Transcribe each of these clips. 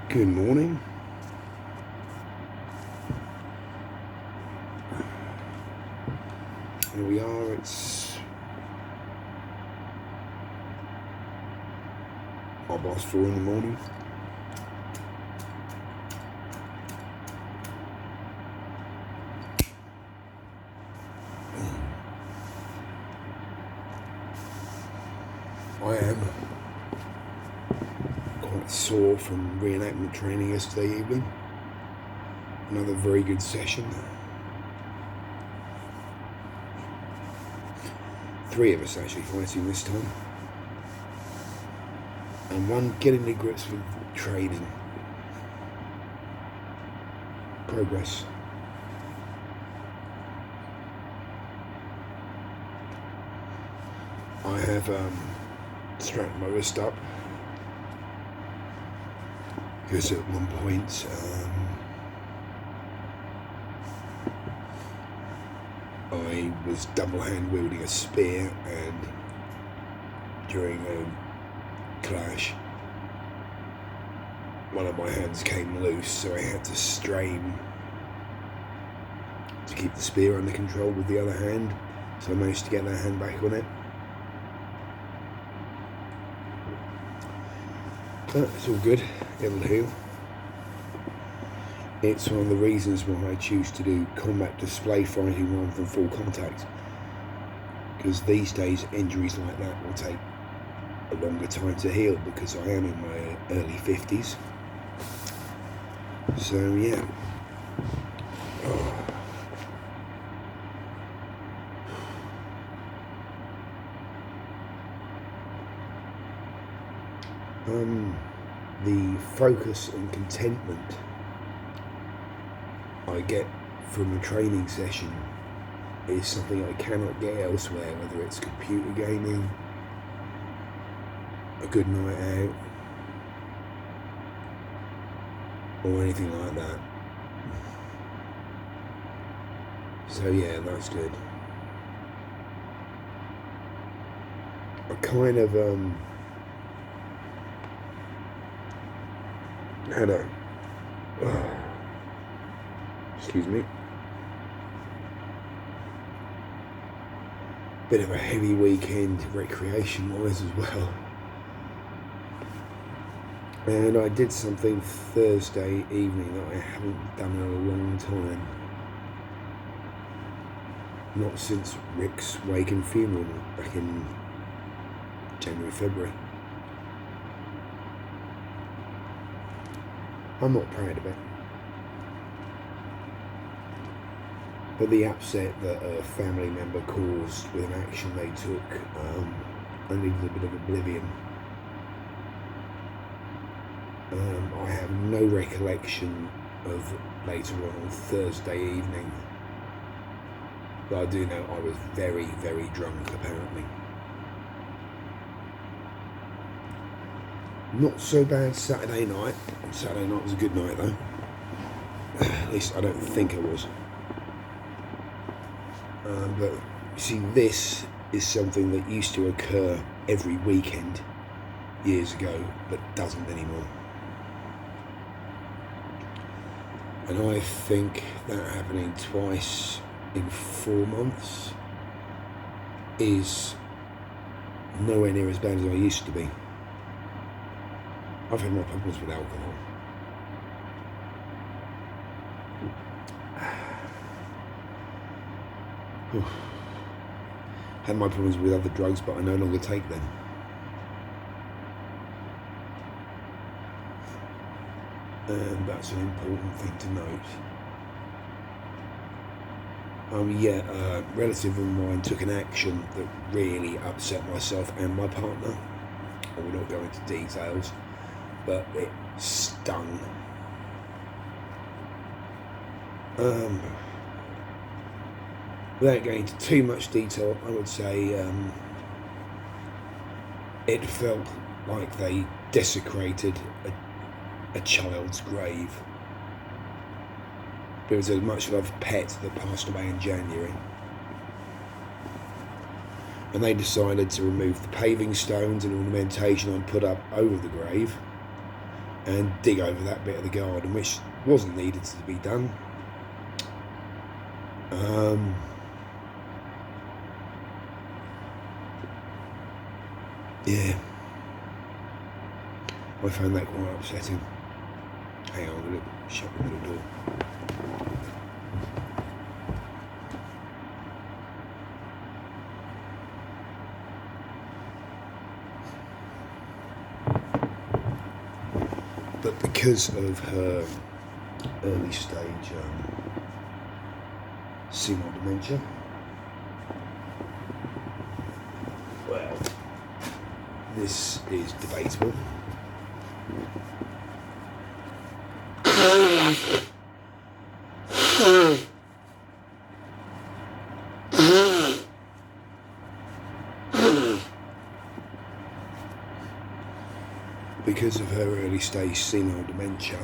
Good morning. Here we are, it's 4:30 in the morning. I am quite sore from reenactment training yesterday evening. Another very good session. 3 of us actually fighting this time. And 1 getting to grips with training. Progress. I have strapped my wrist up because at one point I was double hand wielding a spear, and during a clash one of my hands came loose, so I had to strain to keep the spear under control with the other hand, so I managed to get that hand back on it. But it's all good, it'll heal. It's one of the reasons why I choose to do combat display fighting rather than full contact, because these days injuries like that will take a longer time to heal because I am in my early 50s. So yeah. The focus and contentment I get from a training session is something I cannot get elsewhere, whether it's computer gaming, a good night out, or anything like that. So yeah, that's good. I kind of had a excuse me, bit of a heavy weekend recreation wise as well, and I did something Thursday evening that I haven't done in a long time, not since Rick's wake and funeral back in January, February. I'm not proud of it, but the upset that a family member caused with an action they took, I needed a bit of oblivion. I have no recollection of later on Thursday evening, but I do know I was very, very drunk apparently. Not so bad Saturday night. Saturday night was a good night though. At least I don't think it was. But you see, this is something that used to occur every weekend years ago, but doesn't anymore. And I think that happening twice in 4 months is nowhere near as bad as I used to be. I've had my problems with alcohol. Had my problems with other drugs, but I no longer take them. And that's an important thing to note. A relative of mine took an action that really upset myself and my partner. I will not go into details, but it stung. Without going into too much detail, I would say it felt like they desecrated a child's grave. It was a much loved pet that passed away in January. And they decided to remove the paving stones and ornamentation I'd put up over the grave and dig over that bit of the garden, which wasn't needed to be done. Yeah, I found that quite upsetting. Hang on, I'm going to shut the middle door. But because of her early stage senile dementia, well, this is debatable. Because of her early stage senile dementia,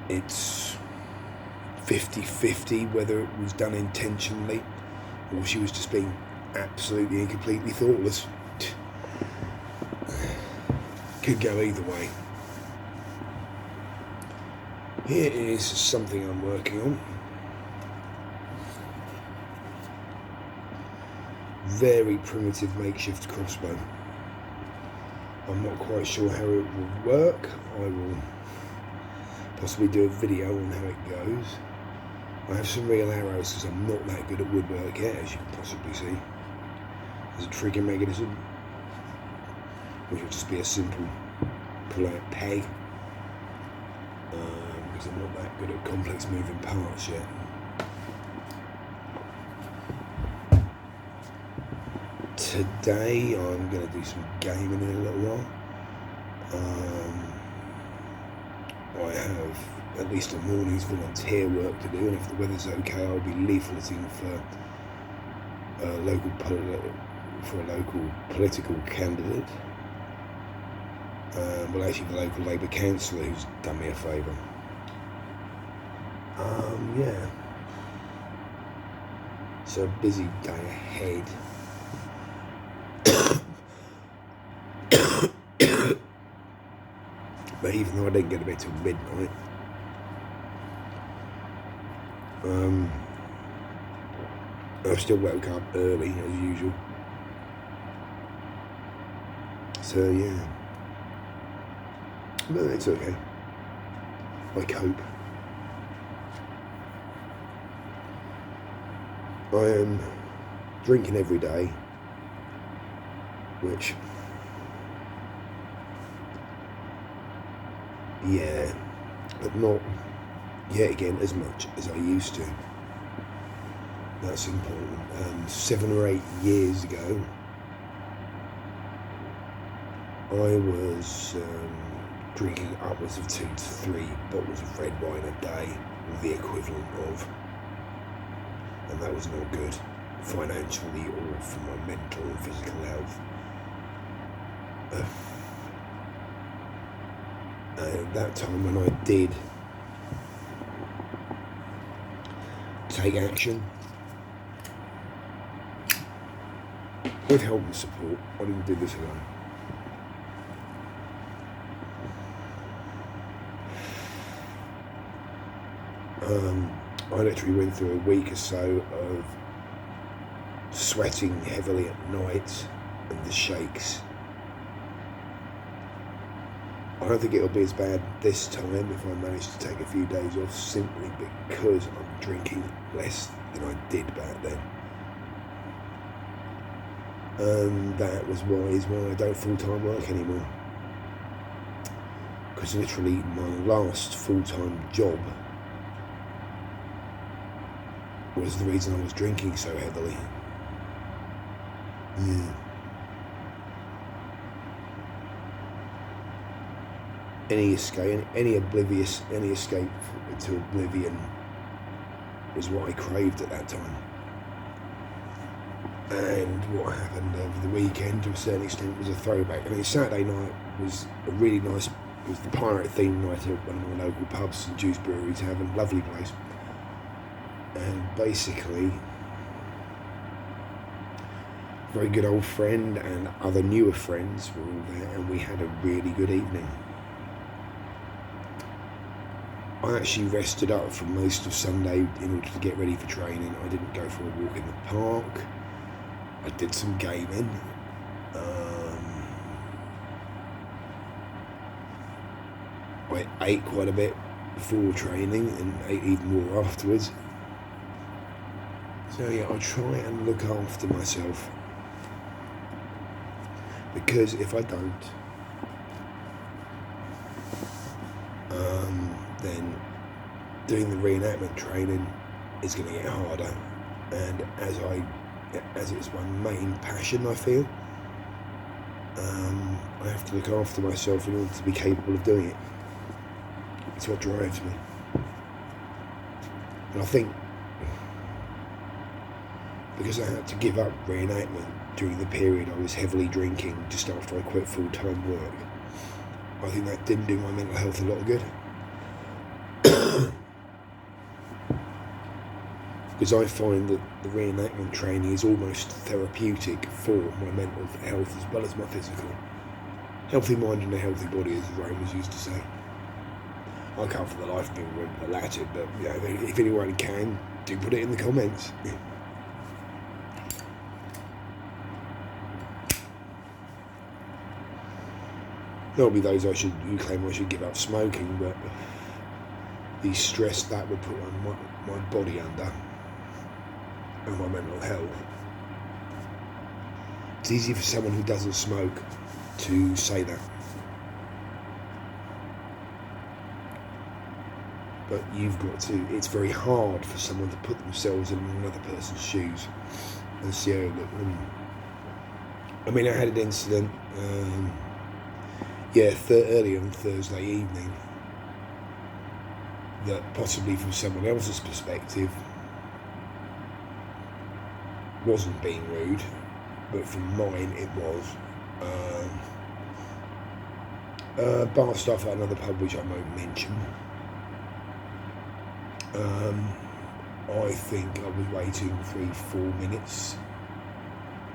it's 50-50 whether it was done intentionally or she was just being absolutely and completely thoughtless. Could go either way. Here is something I'm working on. Very primitive makeshift crossbow. I'm not quite sure how it will work. I will possibly do a video on how it goes. I have some real arrows because I'm not that good at woodwork yet, as you can possibly see. There's a triggering mechanism, which will just be a simple pull-out peg, because I'm not that good at complex moving parts yet. Today I'm going to do some gaming in a little while. I have at least a morning's volunteer work to do, and if the weather's okay, I'll be leafleting for a local political candidate. Well, actually, the local Labour councillor who's done me a favour. Yeah. So a busy day ahead. But even though I didn't get to bed till midnight, I still woke up early as usual. So yeah, but it's okay. I cope. I am drinking every day, which, yeah, but not yet again as much as I used to. That's important. 7 or 8 years ago, I was drinking upwards of 2 to 3 bottles of red wine a day, or the equivalent of, and that was not good financially or for my mental and physical health. And at that time, when I did take action with help and support, I didn't do this alone. I literally went through a week or so of sweating heavily at night and the shakes. I don't think it'll be as bad this time if I manage to take a few days off, simply because I'm drinking less than I did back then. And that is why I don't full-time work anymore. Because literally my last full-time job was the reason I was drinking so heavily. Yeah. Any escape to oblivion was what I craved at that time. And what happened over the weekend, to a certain extent, was a throwback. I mean, Saturday night was a really nice, it was the pirate themed night at one of my local pubs and juice brewery tavern, lovely place. And basically, very good old friend and other newer friends were all there, and we had a really good evening. I actually rested up for most of Sunday in order to get ready for training. I didn't go for a walk in the park. I did some gaming. I ate quite a bit before training and ate even more afterwards. So yeah, I try and look after myself, because if I don't, then doing the reenactment training is going to get harder. And as it's my main passion, I feel I have to look after myself in order to be capable of doing it. It's what drives me. And I think because I had to give up reenactment during the period I was heavily drinking just after I quit full-time work, I think that didn't do my mental health a lot of good. Because I find that the reenactment training is almost therapeutic for my mental health as well as my physical. Healthy mind and a healthy body, as the Romans used to say. I can't for the life of me remember the Latin, but you know, if anyone can, do put it in the comments. There'll be those who claim I should give up smoking, but the stress that would put my body under and my mental health. It's easy for someone who doesn't smoke to say that. But you've got to, it's very hard for someone to put themselves in another person's shoes and see how it looks. I mean, I had an incident, early on Thursday evening, that possibly from someone else's perspective wasn't being rude, but from mine it was. Bar staff at another pub which I won't mention. I think I was waiting 3-4 minutes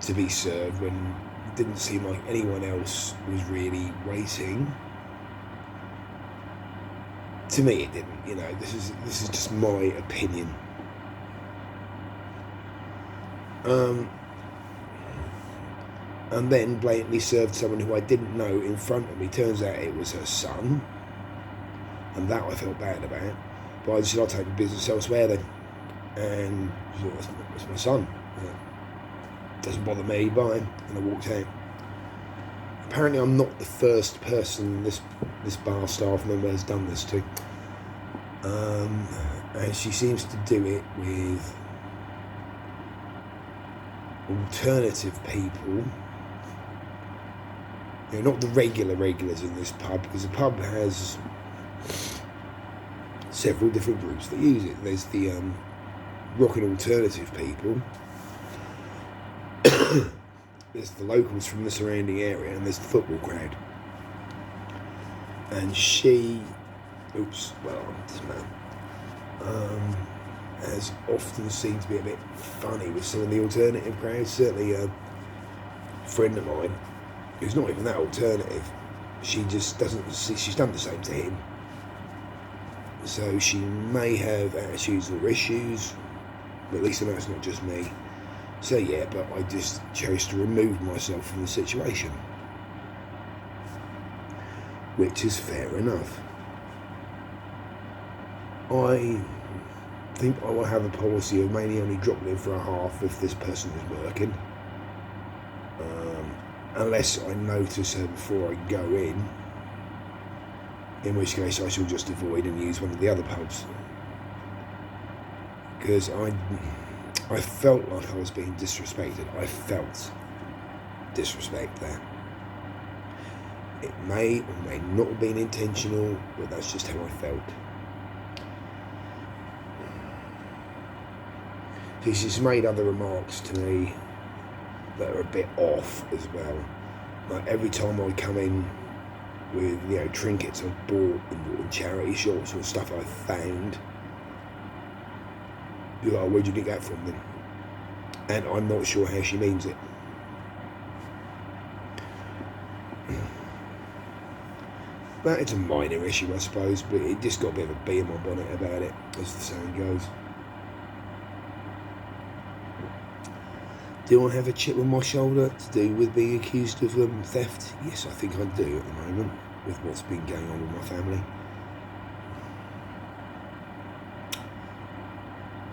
to be served when it didn't seem like anyone else was really waiting. To me it didn't, you know, this is just my opinion. And then blatantly served someone who I didn't know in front of me. Turns out it was her son, and that I felt bad about. But I just said, I'll take the business elsewhere then. And she said, that's my son. Doesn't bother me, bye. And I walked out. Apparently I'm not the first person this bar staff member has done this to. And she seems to do it with alternative people. You know, not the regulars in this pub, because the pub has several different groups that use it. There's the rock and alternative people, there's the locals from the surrounding area, and there's the football crowd. And she, has often seemed to be a bit funny with some of the alternative crowds. Certainly a friend of mine who's not even that alternative, she just doesn't see, she's done the same to him. So she may have attitudes or issues, but at least I know it's not just me. So yeah, but I just chose to remove myself from the situation, which is fair enough. I think I will have a policy of mainly only dropping in for a half if this person is working, unless I notice her before I go in which case I shall just avoid and use one of the other pubs, because I felt like I was being disrespected. I felt disrespect there. It may or may not have been intentional, but that's just how I felt. She's made other remarks to me that are a bit off as well. Like every time I come in with, you know, trinkets I've bought in charity shops or stuff I've found, you're like, where'd you get that from then? And I'm not sure how she means it. But it's a minor issue, I suppose, but it just got a bit of a bee in my bonnet about it, as the saying goes. Do I have a chip on my shoulder to do with being accused of theft? Yes, I think I do at the moment, with what's been going on with my family.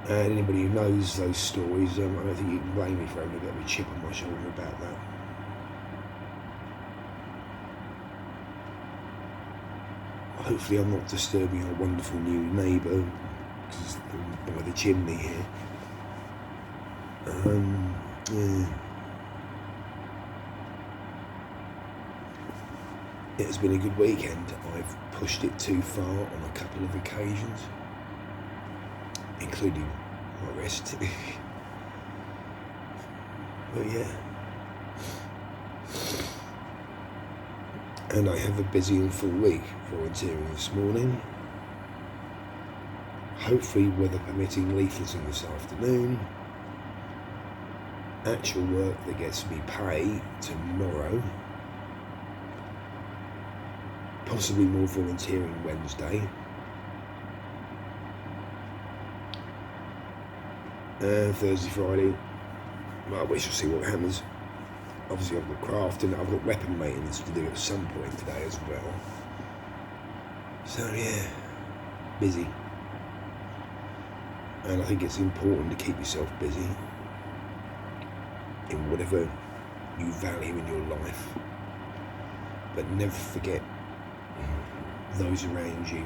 And anybody who knows those stories, I don't think you can blame me for having a bit of a chip on my shoulder about that. Hopefully I'm not disturbing our wonderful new neighbour, because by the chimney here. Yeah. It has been a good weekend. I've pushed it too far on a couple of occasions, including my wrist. But yeah. And I have a busy and full week, volunteering this morning. Hopefully, weather permitting, leafleting this afternoon. Actual work that gets me pay tomorrow. Possibly more volunteering Wednesday. Thursday, Friday. Well, we shall see what happens. Obviously I've got craft and I've got weapon maintenance to do at some point today as well. So yeah, busy. And I think it's important to keep yourself busy in whatever you value in your life. But never forget those around you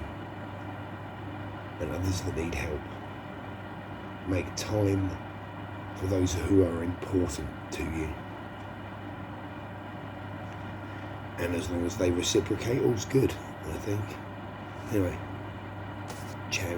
and others that need help. Make time for those who are important to you. And as long as they reciprocate, all's good, I think. Anyway, ciao.